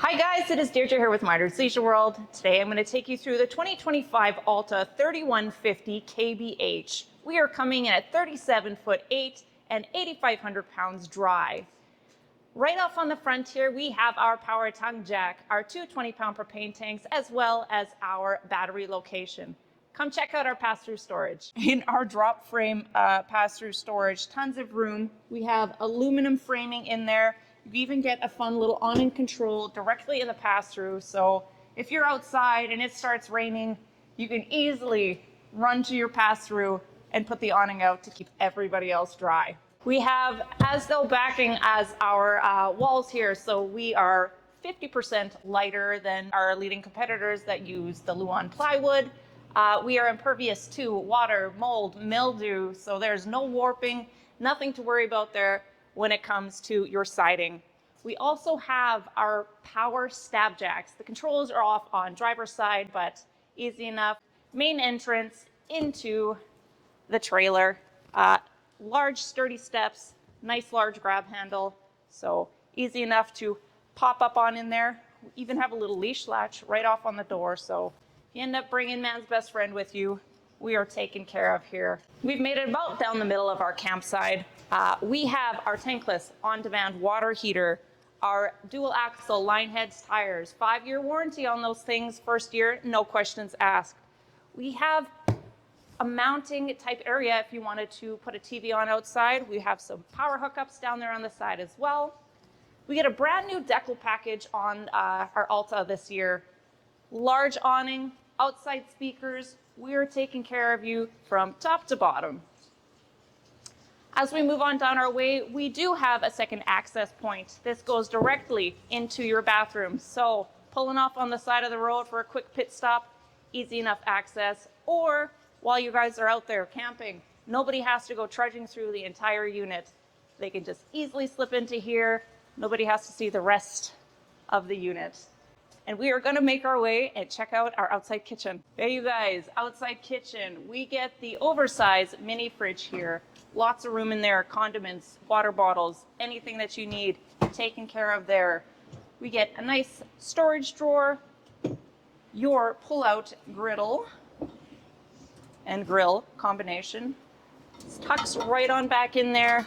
Hi guys, it is Deirdre here with Minard Leisure World. Today I'm going to take you through the 2025 Alta 3150 kbh. We are coming in at 37'8" and 8,500 pounds dry. Right off on the front here, we have our power tongue jack, our two 20-pound propane tanks, as well as our battery location. Come check out our pass-through storage. In our drop frame pass-through storage, tons of room. We have aluminum framing in there. You even get a fun little awning control directly in the pass-through. So if you're outside and it starts raining, you can easily run to your pass-through and put the awning out to keep everybody else dry. We have as though backing as our walls here. So we are 50% lighter than our leading competitors that use the Luan plywood. We are impervious to water, mold, mildew, so there's no warping, nothing to worry about there when it comes to your siding. We also have our power stab jacks. The controls are off on driver's side, but easy enough. Main entrance into the trailer. Large sturdy steps, nice large grab handle, so easy enough to pop up on in there. We even have a little leash latch right off on the door, so if you end up bringing man's best friend with you, we are taken care of here. We've made it about down the middle of our campsite. We have our tankless on-demand water heater, our dual axle line heads tires, 5-year warranty on those things, first year, no questions asked. We have a mounting type area if you wanted to put a TV on outside. We have some power hookups down there on the side as well. We get a brand new decal package on our Alta this year. Large awning, outside speakers. We're taking care of you from top to bottom. As we move on down our way, we do have a second access point. This goes directly into your bathroom. So pulling off on the side of the road for a quick pit stop, easy enough access. Or while you guys are out there camping, nobody has to go trudging through the entire unit. They can just easily slip into here. Nobody has to see the rest of the unit. And we are going to make our way and check out our outside kitchen. Hey, you guys, outside kitchen. We get the oversized mini fridge here. Lots of room in there, condiments, water bottles, anything that you need taken care of there. We get a nice storage drawer, your pull-out griddle and grill combination. It tucks right on back in there,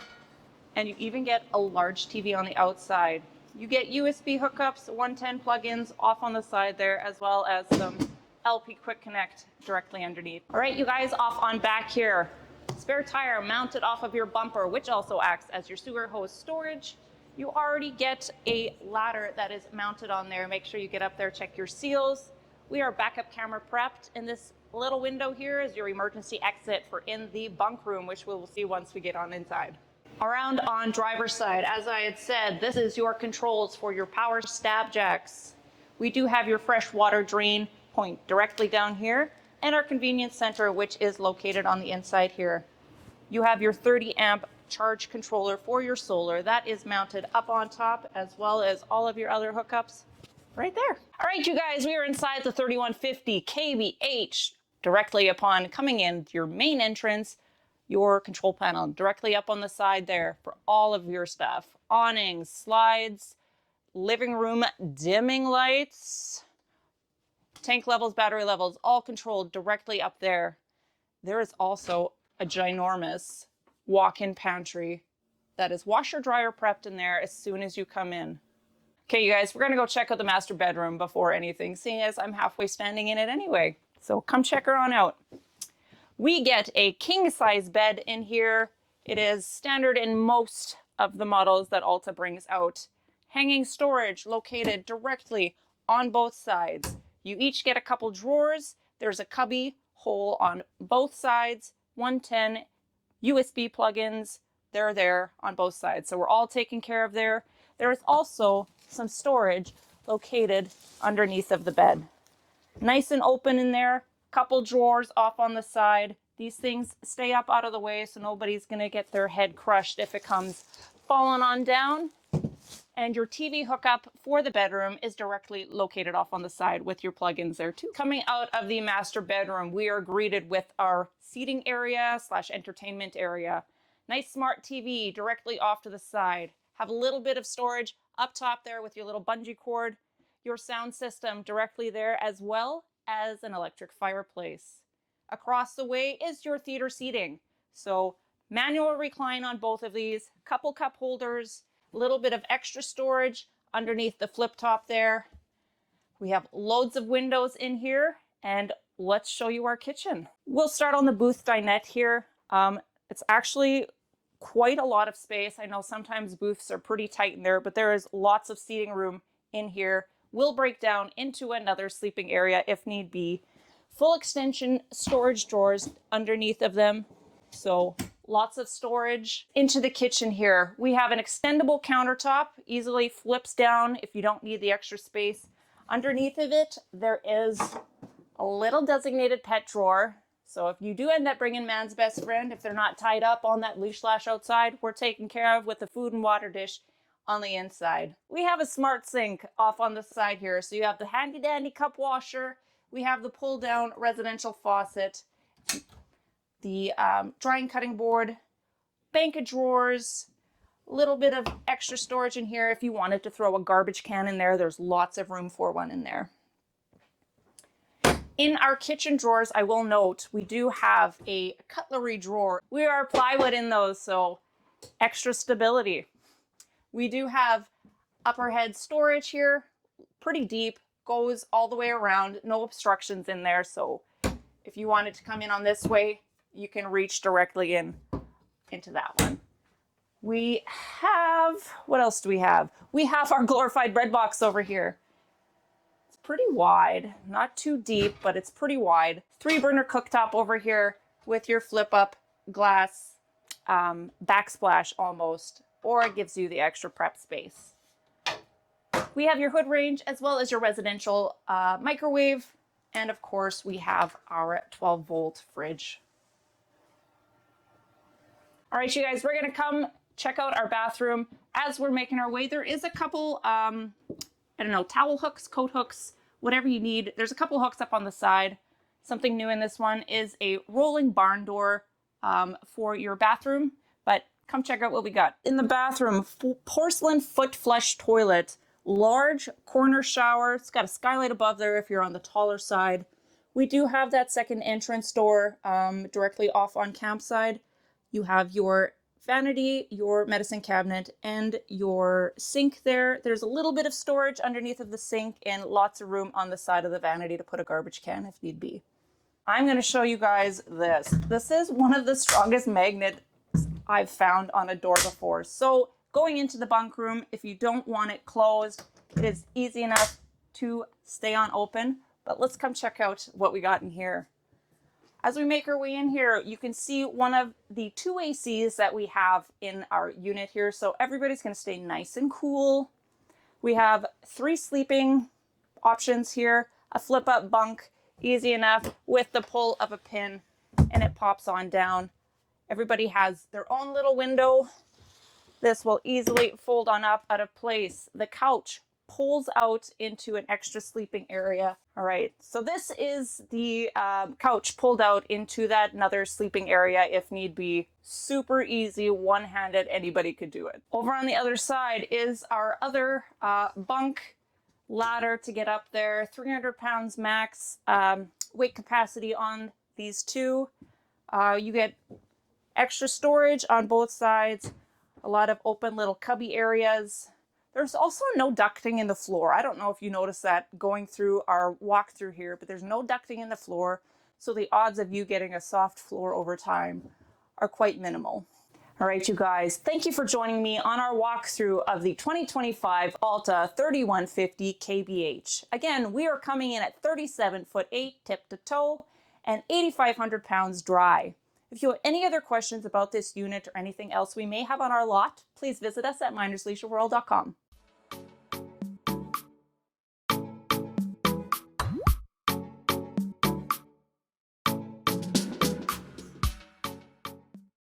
and you even get a large TV on the outside. You get USB hookups, 110 plugins off on the side there, as well as some LP Quick Connect directly underneath. All right, you guys, off on back here. Spare tire mounted off of your bumper, which also acts as your sewer hose storage. You already get a ladder that is mounted on there. Make sure you get up there, check your seals. We are backup camera prepped, and this little window here is your emergency exit for in the bunk room, which we will see once we get on inside. Around on driver's side, as I had said, this is your controls for your power stab jacks. We do have your fresh water drain point directly down here, and our convenience center, which is located on the inside here. You have your 30 amp charge controller for your solar. That is mounted up on top, as well as all of your other hookups right there. All right, you guys, we are inside the 3150 kbh. Directly upon coming in your main entrance, your control panel directly up on the side there for all of your stuff. Awnings, slides, living room dimming lights, tank levels, battery levels, all controlled directly up there. There is also a ginormous walk-in pantry that is washer dryer prepped in there as soon as you come in. Okay, you guys, we're gonna go check out the master bedroom before anything, seeing as I'm halfway standing in it anyway. So come check her on out. We get a king size bed in here. It is standard in most of the models that Alta brings out. Hanging storage located directly on both sides. You each get a couple drawers. There's a cubby hole on both sides, 110 USB plugins. They're there on both sides. So we're all taken care of there. There is also some storage located underneath of the bed. Nice and open in there. Couple drawers off on the side. These things stay up out of the way so nobody's gonna get their head crushed if it comes falling on down. And your TV hookup for the bedroom is directly located off on the side with your plugins there too. Coming out of the master bedroom, we are greeted with our seating area / entertainment area. Nice smart TV directly off to the side. Have a little bit of storage up top there with your little bungee cord. your sound system directly there, as well as an electric fireplace. Across the way is your theater seating. So manual recline on both of these, couple cup holders, a little bit of extra storage underneath the flip top there. We have loads of windows in here, and let's show you our kitchen. We'll start on the booth dinette here. It's actually quite a lot of space. I know sometimes booths are pretty tight in there, but there is lots of seating room in here. We'll break down into another sleeping area if need be. Full extension storage drawers underneath of them. So lots of storage. Into the kitchen here, we have an extendable countertop, easily flips down if you don't need the extra space. Underneath of it, there is a little designated pet drawer. So if you do end up bringing man's best friend, if they're not tied up on that leash lash outside, we're taken care of with the food and water dish on the inside. We have a smart sink off on the side here. So you have the handy dandy cup washer. We have the pull down residential faucet, the drying cutting board, bank of drawers, a little bit of extra storage in here. If you wanted to throw a garbage can in there, there's lots of room for one in there. In our kitchen drawers, I will note, we do have a cutlery drawer. We are plywood in those, so extra stability. We do have upper head storage here, pretty deep, goes all the way around, no obstructions in there. So if you wanted to come in on this way, you can reach directly into that one. We have, what else do we have? We have our glorified bread box over here. It's pretty wide, not too deep, but it's pretty wide. 3-burner cooktop over here with your flip up glass backsplash almost, or it gives you the extra prep space. We have your hood range as well as your residential microwave. And of course we have our 12-volt fridge. All right, you guys, we're gonna come check out our bathroom. As we're making our way, there is a couple, I don't know, towel hooks, coat hooks, whatever you need. There's a couple hooks up on the side. Something new in this one is a rolling barn door for your bathroom, but come check out what we got. In the bathroom, porcelain foot flush toilet, large corner shower. It's got a skylight above there if you're on the taller side. We do have that second entrance door directly off on campside. You have your vanity, your medicine cabinet, and your sink there. There's a little bit of storage underneath of the sink and lots of room on the side of the vanity to put a garbage can if need be. I'm going to show you guys this. This is one of the strongest magnets I've found on a door before. So going into the bunk room, if you don't want it closed, it is easy enough to stay on open. But let's come check out what we got in here. As we make our way in here, you can see one of the 2 ACs that we have in our unit here. So everybody's going to stay nice and cool. We have 3 sleeping options here, a flip up bunk, easy enough with the pull of a pin, and it pops on down. Everybody has their own little window. This will easily fold on up out of place. The couch pulls out into an extra sleeping area. All right, so this is the couch pulled out into that another sleeping area if need be. Super easy, one-handed, anybody could do it. Over on the other side is our other bunk ladder to get up there. 300 pounds max weight capacity on these two. You get extra storage on both sides, a lot of open little cubby areas. There's also no ducting in the floor. I don't know if you noticed that going through our walkthrough here, but there's no ducting in the floor. So the odds of you getting a soft floor over time are quite minimal. All right, you guys, thank you for joining me on our walkthrough of the 2025 Alta 3150 kbh. Again, we are coming in at 37'8" tip to toe and 8,500 pounds dry. If you have any other questions about this unit or anything else we may have on our lot, please visit us at minersleisureworld.com.